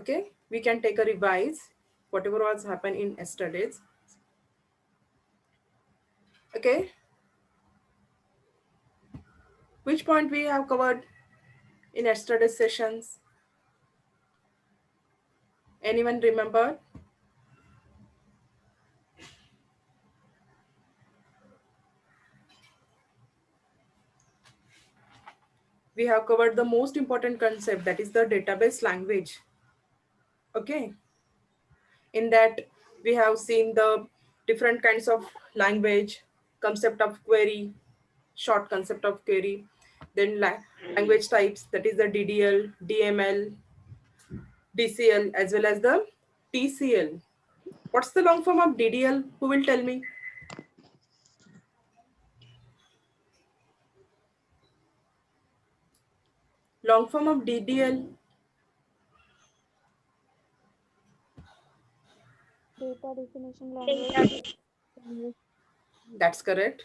Okay, we can take a revise whatever was happened in yesterday's. Okay, which point we have covered in yesterday's sessions? Anyone remember? We have covered the most important concept, that is the database language. Okay, in that we have seen the different kinds of language, concept of query, short concept of query, then language types, that is the DDL, DML, DCL, as well as the TCL. What's the long form of DDL? Who will tell me? Long form of DDL? Data definition language. That's correct.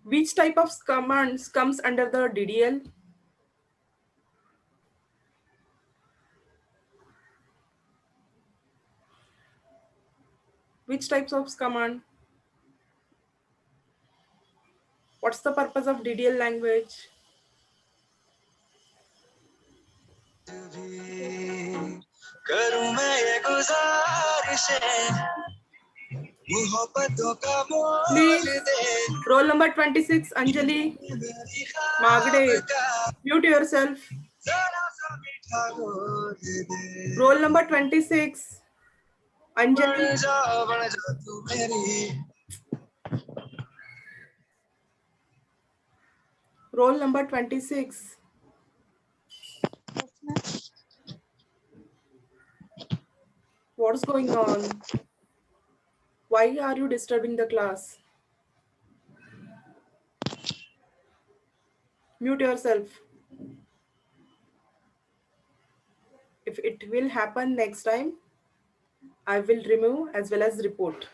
Which type of commands comes under the DDL? Which types of command? What's the purpose of DDL language? Please, roll number 26, Anjali Magde. Mute yourself. Roll number 26, Anjali. Roll number 26. Yes, ma'am. What's going on? Why are you disturbing the class? Mute yourself. If it will happen next time, I will remove as well as report.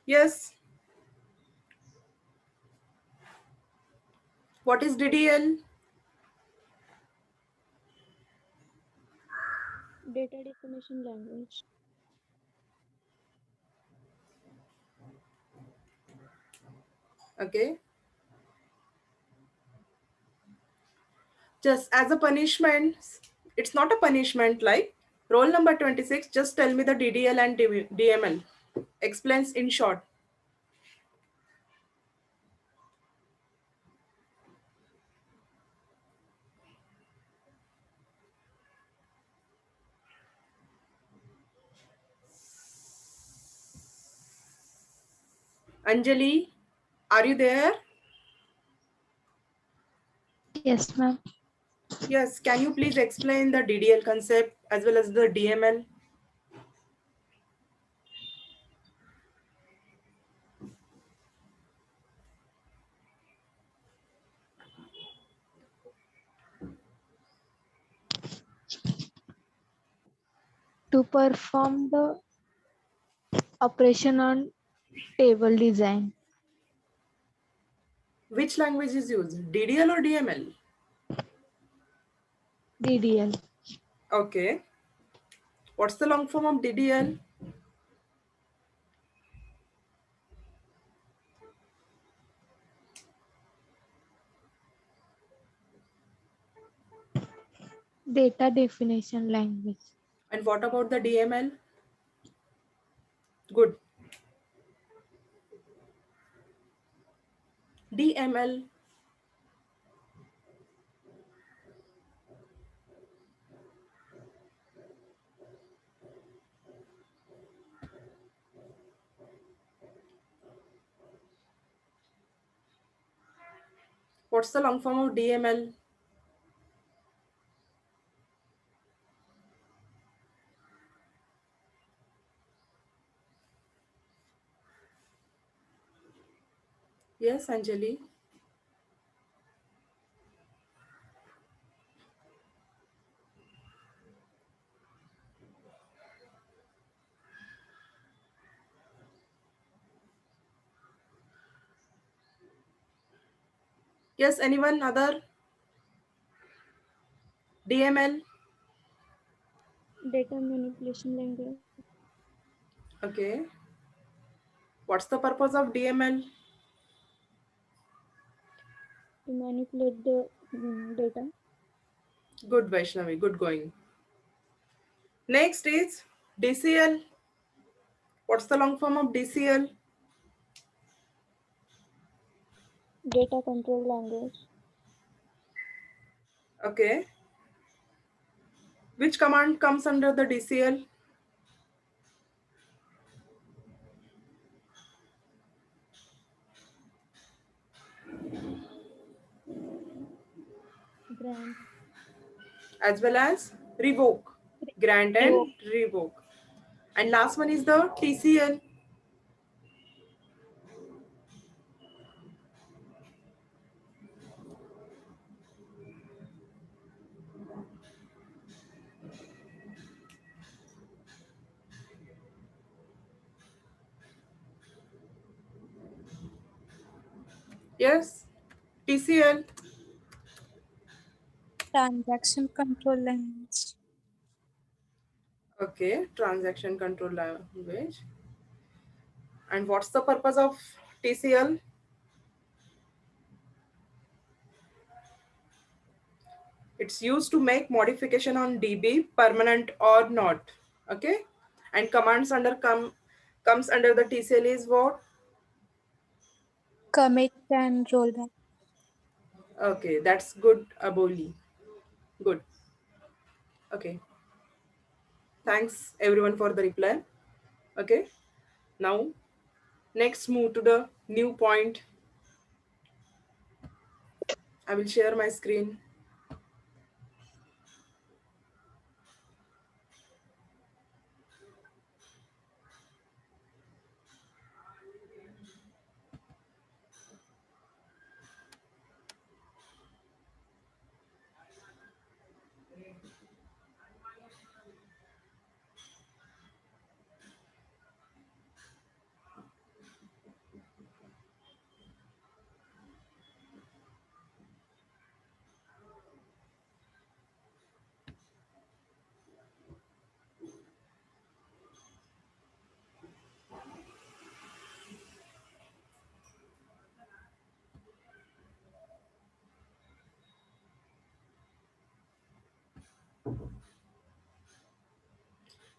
Yes. What is DDL? Data definition language. Okay. Just as a punishment, it's not a punishment like roll number 26, just tell me the DDL and DML. Explains in short. Anjali, are you there? Yes, ma'am. Yes, can you please explain the DDL concept as well as the DML? To perform the operation on table design. Which language is used, DDL or DML? DDL. Okay. What's the long form of DDL? Data definition language. And what about the DML? Good. DML. What's the long form of DML? Yes, Anjali. Yes, anyone other? DML. Data manipulation language Okay. What's the purpose of DML? to manipulate the data. Good, Vaishnavi. Good going. Next is DCL. What's the long form of DCL? Data control language. Okay. Which command comes under the DCL? Grant. As well as revoke. Grant and Revoke. revoke. And last one is the TCL. Yes. TCL. Transaction control language. Okay. Transaction control language. And what's the purpose of TCL? It's used to make modification on DB permanent or not. Okay. And commands comes under the TCL is what? Commit and rollback. Okay, that's good, Aboli. Good. Okay. Thanks everyone for the reply. Okay. Now, next move to the new point. I will share my screen.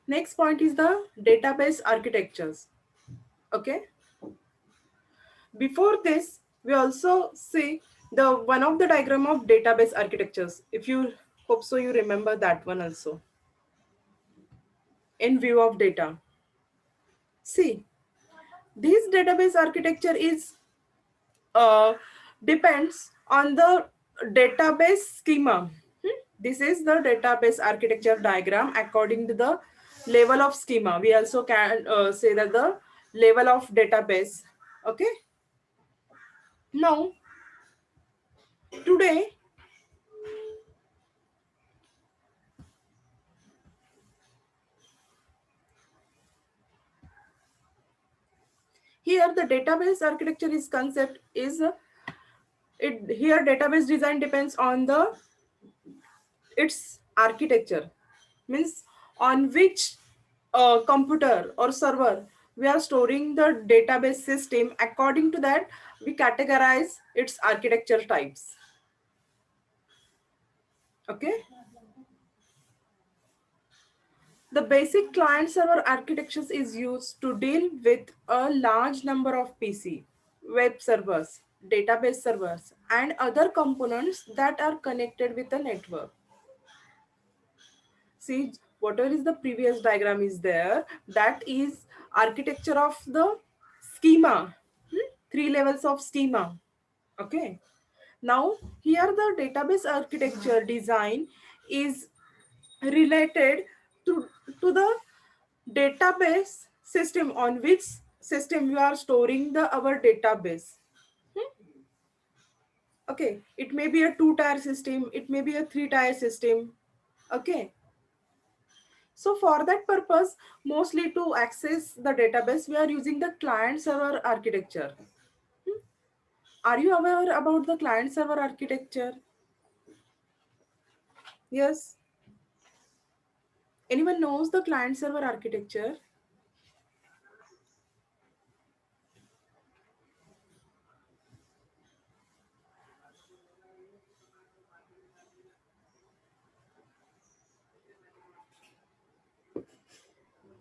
Next point is the database architectures. Okay. Before this, we also see the one of the diagram of database architectures. If you hope so, you remember that one also. In view of data. See, this database architecture is uh, depends on the database schema. This is the database architecture diagram according to the level of schema. We also can say that the level of database. Okay. Now, today, here the database architecture is concept is it here database design depends on the its architecture, means on which computer or server we are storing the database system. According to that, we categorize its architecture types. Okay. The basic client server architectures is used to deal with a large number of PC, web servers, database servers, and other components that are connected with the network. See, whatever is the previous diagram is there, that is architecture of the schema. Three levels of schema. Okay. Now, here the database architecture design is related to, to the database system, on which system you are storing the our database. Okay, it may be a 2-tier system, it may be a 3-tier system. Okay, so for that purpose, mostly to access the database, we are using the client server architecture. Hmm. Are you aware about the client server architecture? Yes. Anyone knows the client server architecture?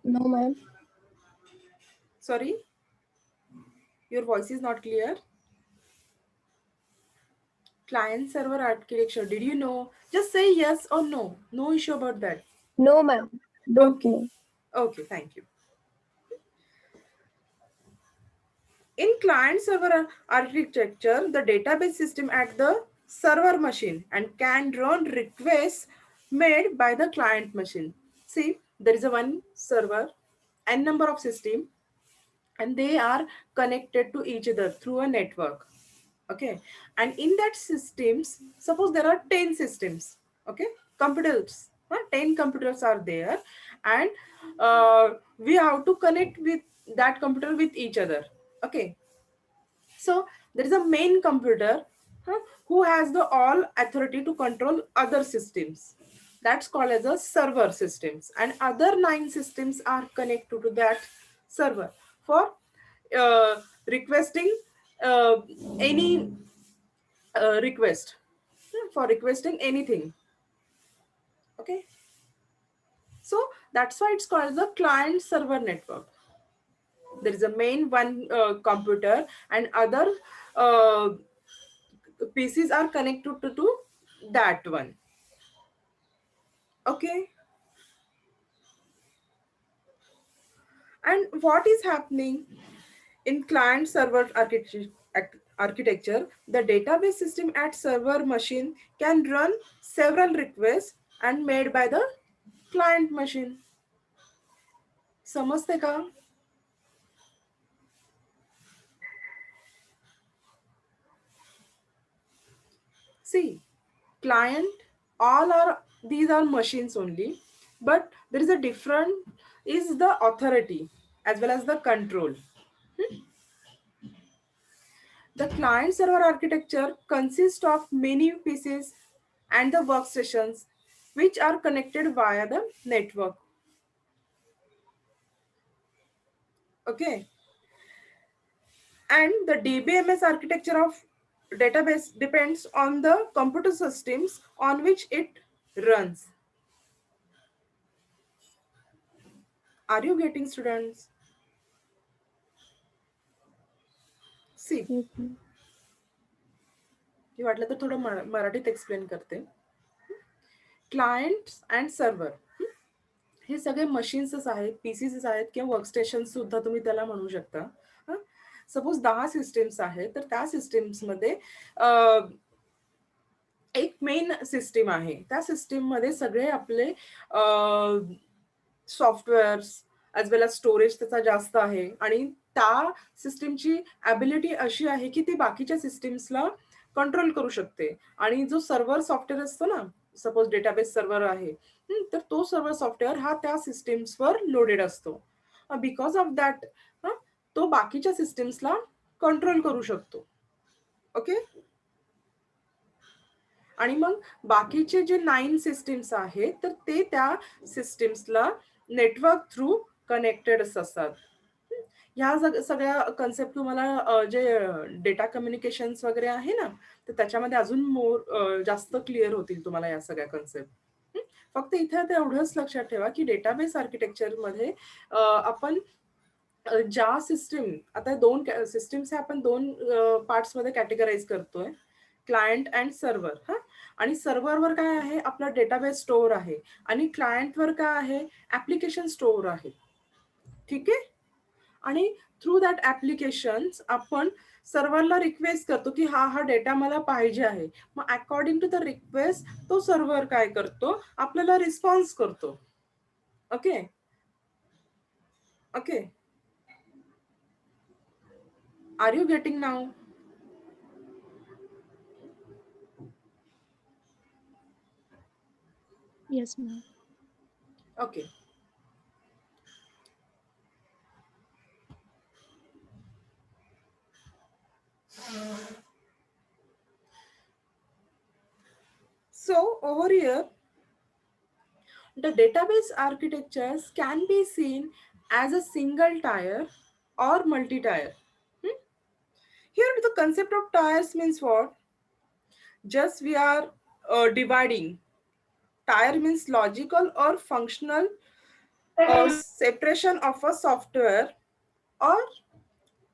No, ma'am. Sorry, your voice is not clear. Client server architecture, did you know? Just say yes or no. No issue about that. No, ma'am. Don't Okay. know. Okay, thank you. In client server architecture, the database system at the server machine and can run requests made by the client machine. See, there is a one server, n number of system, and they are connected to each other through a network. Okay, and in that systems, suppose there are 10 systems. Okay, computers, 10 computers are there, and we have to connect with that computer with each other. Okay, so there is a main computer, who has the all authority to control other systems. That's called as a server systems, and other 9 systems are connected to that server for requesting uh, any request, for requesting anything. Okay, so that's why it's called the client server network. There is a main one computer, and other uh, PCs are connected to that one. Okay, and what is happening in client server architecture? The database system at server machine can run several requests and made by the client machine. समजते का? See, client, all are, these are machines only, but there is a different, is the authority as well as the control. The client server architecture consists of many pieces and the workstations which are connected via the network. Okay, and the DBMS architecture of database depends on the computer systems on which it runs. Are you getting, students? See, Yes, ma'am. मी वाटलं तर थोडं मराठीत explain करते. Client and server हे सगळे मशीन्सच आहेत, pieces आहेत किंवा workstation सुद्धा तुम्ही त्याला म्हणू शकता. सपोज 10 सिस्टीम्स आहेत, तर त्या सिस्टीम्समध्ये एक मेन सिस्टीम आहे. त्या सिस्टीममध्ये सगळे आपले softwares as well as storage त्याचा जास्त आहे, आणि त्या सिस्टीमची ॲबिलिटी अशी आहे की ती बाकीच्या सिस्टीम्सला कंट्रोल करू शकते. आणि जो सर्व्हर सॉफ्टवेअर असतो ना, सपोज डेटाबेस सर्व्हर आहे, तर तो सर्व्हर सॉफ्टवेअर हा त्या सिस्टीम्सवर लोडेड असतो. बिकॉज ऑफ दॅट तो बाकीच्या सिस्टीम्सला कंट्रोल करू शकतो. ओके, आणि मग बाकीचे जे 9 सिस्टीम्स आहेत, तर ते त्या सिस्टीम्सला नेटवर्क थ्रू कनेक्टेड असतात. ह्या सगळ्या कन्सेप्ट तुम्हाला जे डेटा कम्युनिकेशन्स वगैरे आहे ना, तर त्याच्यामध्ये अजून जास्त क्लिअर होतील तुम्हाला या सगळ्या कन्सेप्ट. फक्त इथे आता एवढंच लक्षात ठेवा की डेटाबेस आर्किटेक्चरमध्ये आपण ज्या सिस्टीम, आता 2 सिस्टीम्स आपण 2 पार्ट्समध्ये कॅटेगराईज करतोय, क्लायंट अँड सर्व्हर. आणि सर्व्हरवर काय आहे, आपला डेटाबेस स्टोअर आहे, आणि क्लायंटवर काय आहे, ऍप्लिकेशन स्टोअर आहे. ठीक आहे, आणि थ्रू दॅट ऍप्लिकेशन्स आपण सर्व्हरला रिक्वेस्ट करतो की हा डेटा मला पाहिजे आहे. मग अकॉर्डिंग टू द रिक्वेस्ट तो सर्व्हर काय करतो, आपल्याला रिस्पॉन्स करतो. Okay okay, are you getting नाव? Yes, ma'am. Okay. So over here, the database architectures can be seen as a single tier or multi-tier. Hmm? Here the concept of tiers means what? Just we are dividing. Tier means logical or functional separation of a or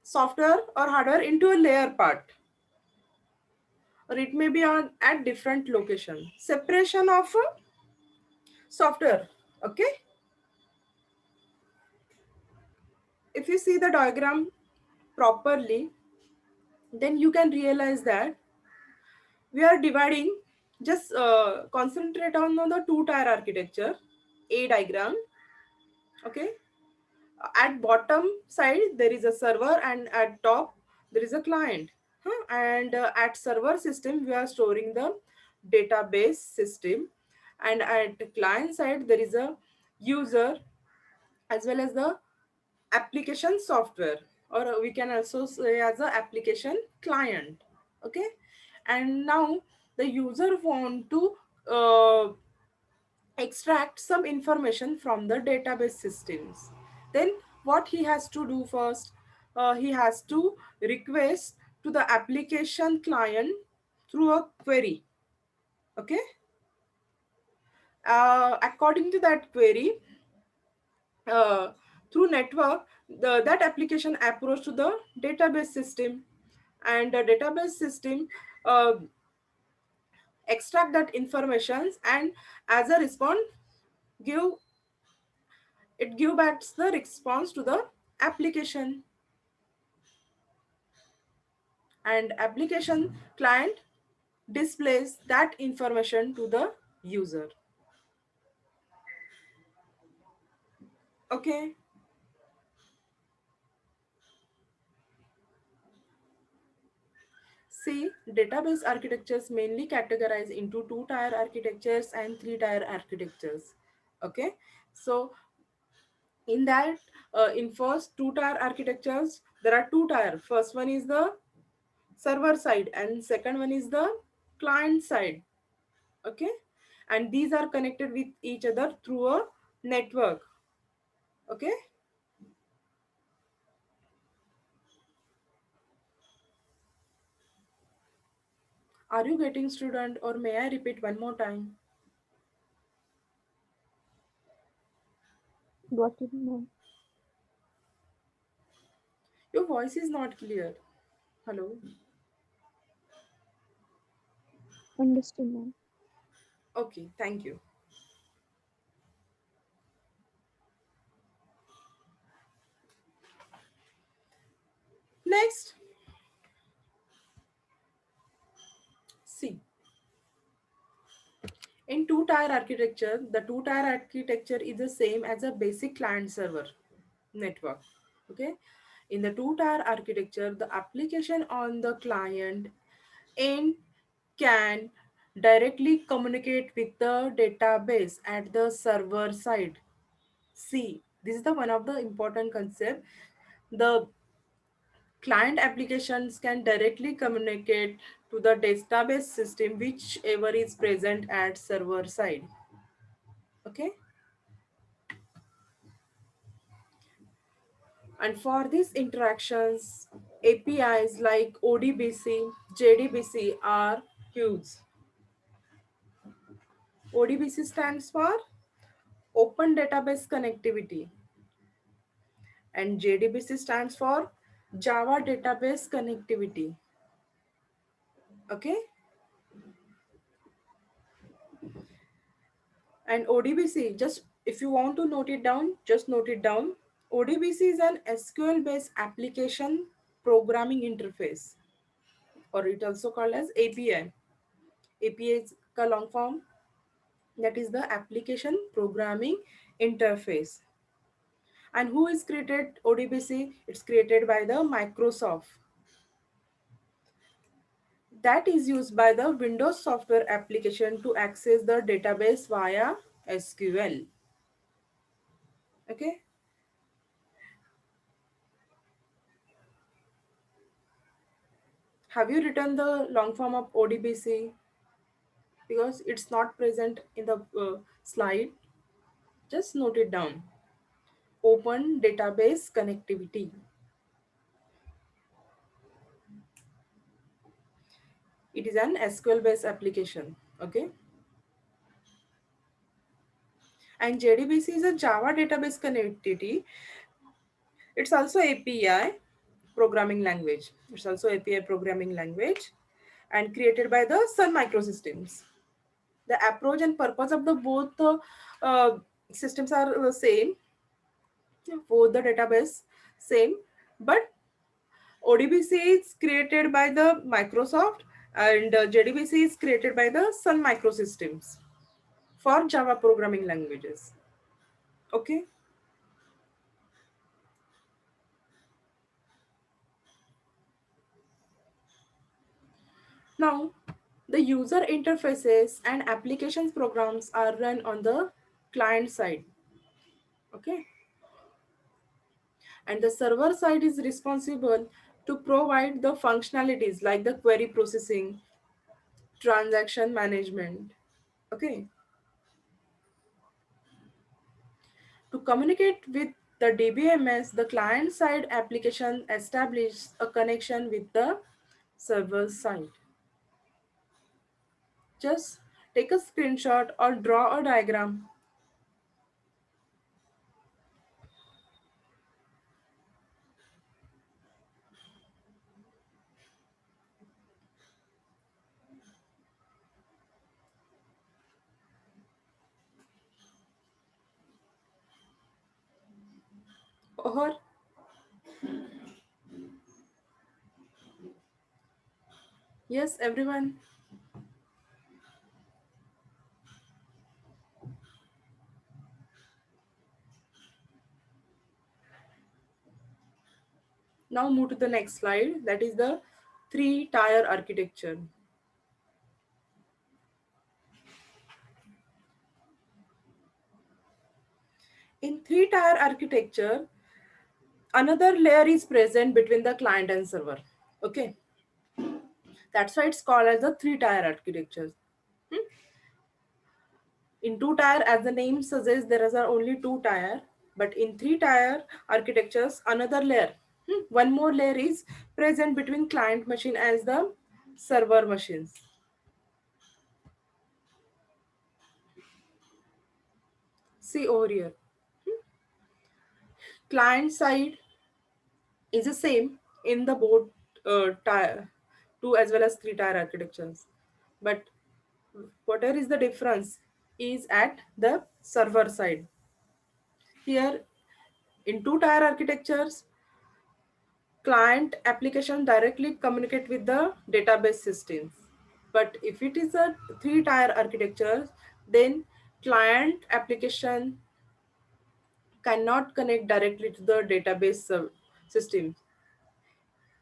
software or hardware into a layer part, or it may be on at different location. Separation of a software. Okay, if you see the diagram properly, then you can realize that we are dividing. Just concentrate on the two tier architecture, a diagram. Okay, at bottom side there is a server and at top there is a client. And at server system we are storing the database system, and at the client side there is a user as well as the application software, or we can also say as a application client. Okay, and now the user want to uh, extract some information from the database systems. Then what he has to do first, he has to request to the application client through a query. Okay, according to that query, uh, through network, that application approach to the database system, and the database system uh, extract that information, and as a response give give back the response to the application, and application client displays that information to the user. Okay, see, database architectures mainly categorize into two tier architectures and three tier architectures. Okay, so in that, in first two tier architectures there are two tier. First one is the server side and second one is the client side. Okay, and these are connected with each other through a network. Okay, are you getting, student, or may I repeat one more time? Got it, ma'am. Your voice is not clear. Hello. Understood, ma'am. Okay, thank you. Next, see, in two tier architecture, the two tier architecture is the same as a basic client server network. Okay, in the two tier architecture, the application on the client end can directly communicate with the database at the server side. See, this is the one of the important concept. The client applications can directly communicate to the database system whichever is present at server side. Okay, and for these interactions, APIs like ODBC, JDBC are used. ODBC stands for Open Database Connectivity, and JDBC stands for Java Database Connectivity. Okay, and ODBC, just if you want to note it down, just note it down. ODBC is an SQL based application programming interface, or it also called as API. API is a long form, that is the application programming interface. And who is created ODBC? It's created by the Microsoft. That is used by the Windows software application to access the database via SQL. Okay. Have you written the long form of ODBC? Because it's not present in the slide. Just note it down. Open database connectivity. It is an SQL based application. Okay. And JDBC is a Java database connectivity. It's also API programming language. It's also API programming language and created by the Sun Microsystems. The approach and purpose of the both uh, systems are the same, both the database same, but ODBC is created by the Microsoft and JDBC is created by the Sun Microsystems for Java programming languages. Okay. Now, the user interfaces and applications programs are run on the client side. Okay. And the server side is responsible to provide the functionalities like the query processing, transaction management. Okay. To communicate with the DBMS, the client side application establishes a connection with the server side. Just take a screenshot or draw a diagram. Or yes, everyone. Now move to the next slide. That is the three-tier architecture. In three-tier architecture, another layer is present between the client and server. Okay, that's why it's called as the three-tier architecture. Hmm? In two-tier, as the name suggests, there are only two-tier, but in three-tier architectures, another layer, one more layer is present between client machine as the server machines. See over here, client side is the same in the both tier, two as well as three-tier architectures, but whatever is the difference is at the server side. Here in two-tier architectures, client application directly communicate with the database systems. But if it is a three-tier architecture, then client application cannot connect directly to the database system.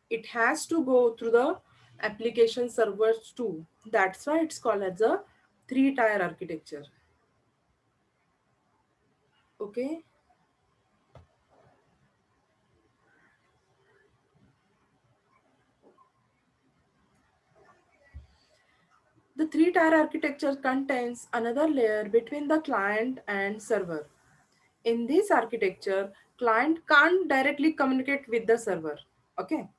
It has to go through the application servers too. That's why it's called as a three-tier architecture. Okay. The three-tier architecture contains another layer between the client and server. In this architecture, client can't directly communicate with the server. Okay.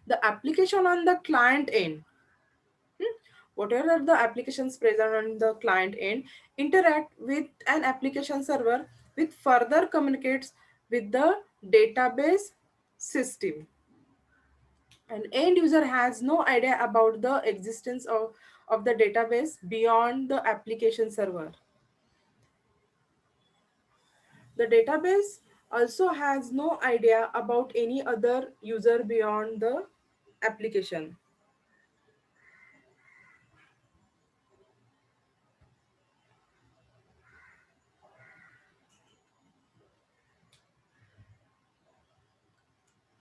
The application on the client end, whatever the applications present on the client end, interact with an application server which further communicates with the database system. An end user has no idea about the existence of the database beyond the application server. The database also has no idea about any other user beyond the application.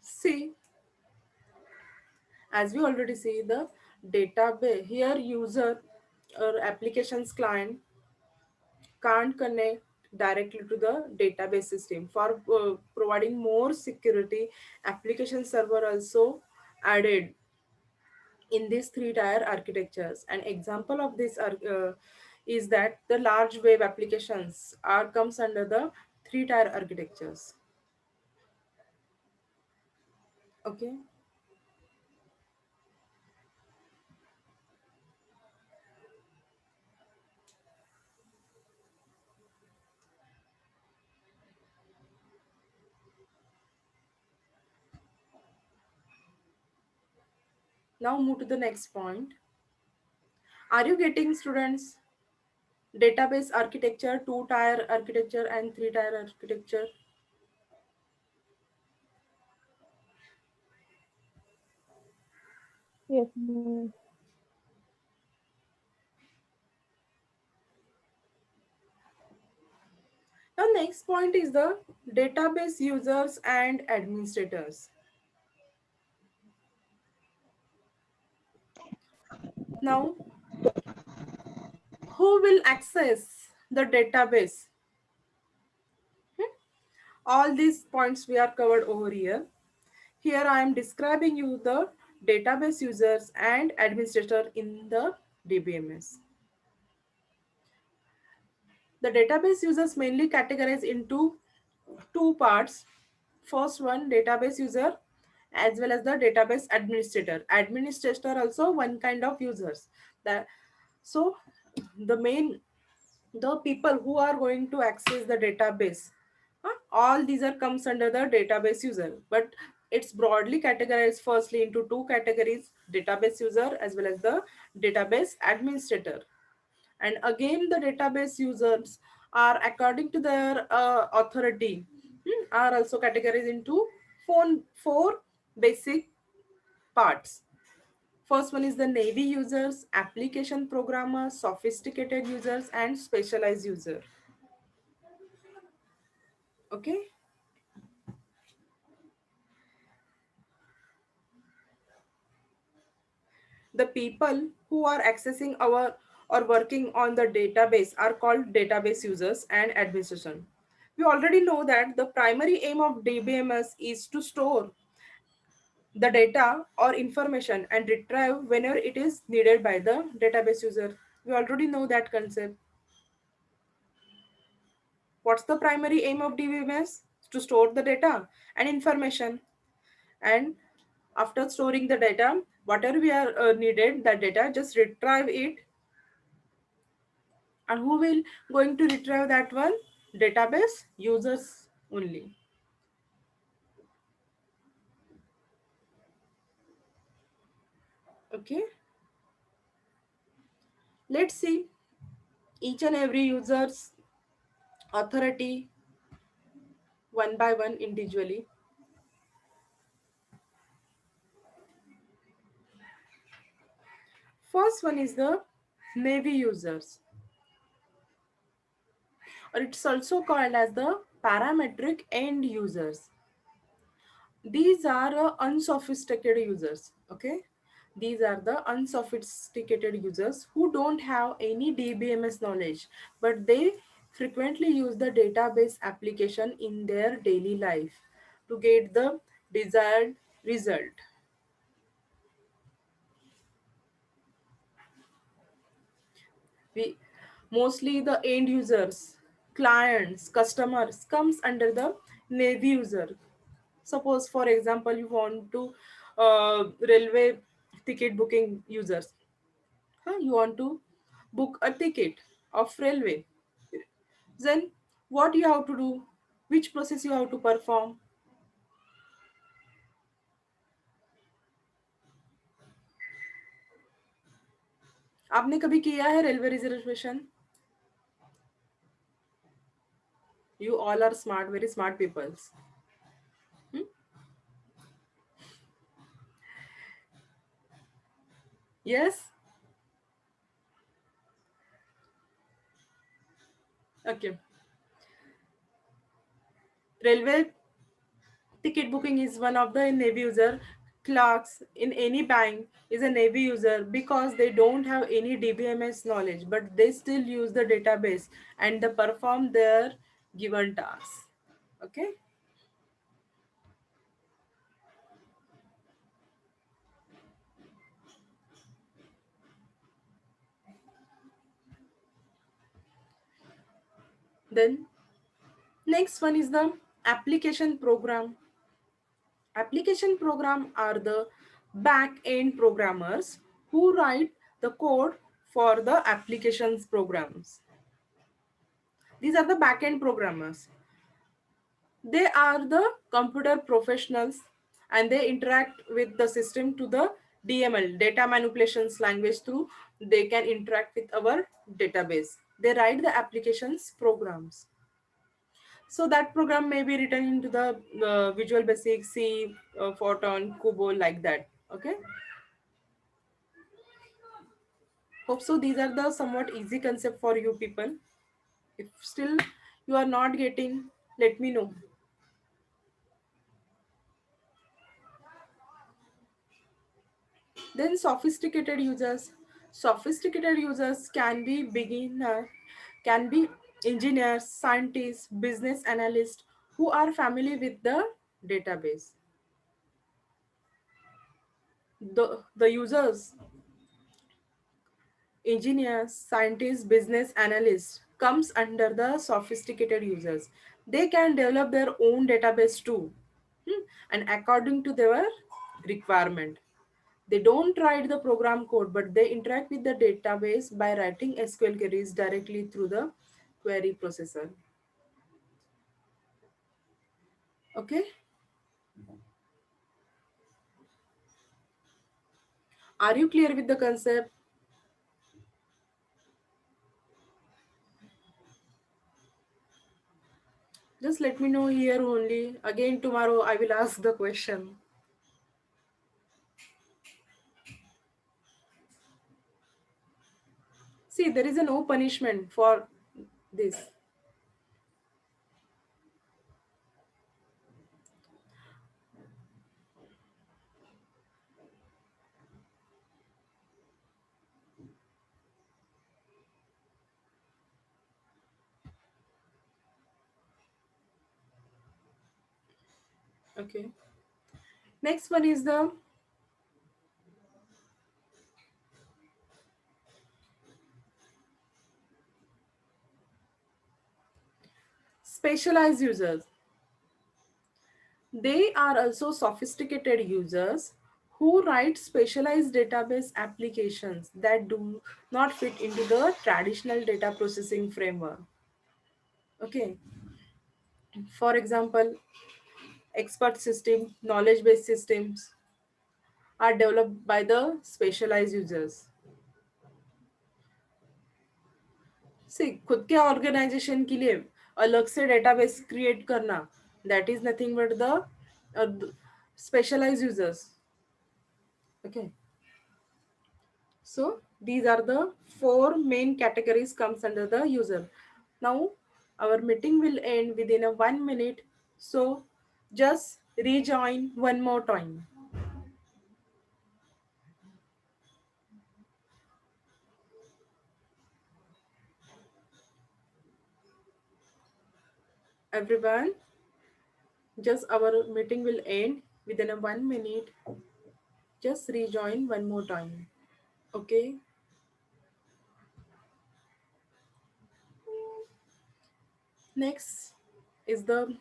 See, as we already see the database here, user or applications client can't connect directly to the database system. For providing more security, application server also added in these three-tier architectures. An example of this is that the large web applications are comes under the three-tier architectures. Okay. Now move to the next point. Are you getting, students? Database architecture, two-tier architecture, and three-tier architecture. Yes, ma'am. Now, next point is the database users and administrators. Now, who will access the database? All these points we are covered over here. Here I am describing you the database users and administrator in the DBMS. The database users mainly categorize into two parts. First one, database user as well as the database administrator. Administrator also one kind of users. That so the main the people who are going to access the database, all these are comes under the database user, but it's broadly categorized firstly into two categories: database user as well as the database administrator. And again the database users are according to their authority, are also categorized into four basic parts. First one is the Navy users, application programmers, sophisticated users, and specialized user. Okay. The people who are accessing our or working on the database are called database users and administration. We already know that the primary aim of DBMS is to store the data or information and retrieve whenever it is needed by the database user. We already know that concept. What's the primary aim of DBMS? To store the data and information. And after storing the data, whatever we are needed, that data, just retrieve it. And who will going to retrieve that one? Database users only. Okay. Let's see each and every user's authority one by one individually. First one is the Navy users, or it's also called as the parametric end users. These are unsophisticated users. Okay, these are the unsophisticated users who don't have any DBMS knowledge, but they frequently use the database application in their daily life to get the desired result. We mostly the end users, clients, customers comes under the Navy user. Suppose for example you want to railway ticket booking users, you want to book a ticket of railway, then what you have to do, which process you have to perform? आपने कभी किया है railway reservation? You all are smart, very smart peoples. Hmm? Yes. Okay. Railway ticket booking is one of the Navy user. clerks in any bank is a Navy user because they don't have any DBMS knowledge, but they still use the database and they perform their given tasks. Okay. Then next one is the application program. Application program are the back end programmers who write the code for the applications programs. These are the back end programmers. They are the computer professionals and they interact with the system to the DML, data manipulations language, through they can interact with our database. They write the applications programs. So that program may be written into the Visual Basic, C, Photon, Kubo, like that. Okay. Hope so. These are the somewhat easy concept for you people. If still you are not getting, let me know. Then sophisticated users. Sophisticated users can be beginner, can be engineers, scientists, business analysts who are familiar with the database. The users, engineers, scientists, business analysts comes under the sophisticated users. They can develop their own database too, and according to their requirement. They don't write the program code, but they interact with the database by writing SQL queries directly through the query processor. Okay. Are you clear with the concept? Just let me know here only. Again, tomorrow I will ask the question. See, there is a no punishment for this. Okay. Next one is the specialized users. They are also sophisticated users who write specialized database applications that do not fit into the traditional data processing framework. Okay. For example, expert system, knowledge based systems are developed by the specialized users. See, खुद के organisation के लिए अलग से database create करना, that is nothing but the specialized users. Okay. So these are the four main categories comes under the user. Now our meeting will end within a 1 minute. So just rejoin one more time. Everyone, just our meeting will end within a 1 minute. Just rejoin one more time. Okay. Next is the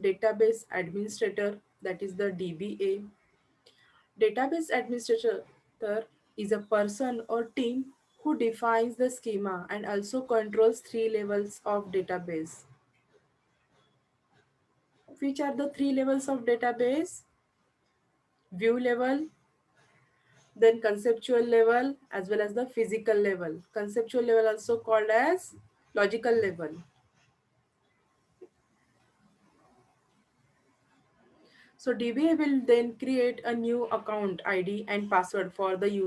database administrator, that is the DBA. Database administrator is a person or team who defines the schema and also controls three levels of database. Which are the three levels of database? View level, then conceptual level, as well as the physical level. Conceptual level also called as logical level. So DBA will then create a new account ID and password for the user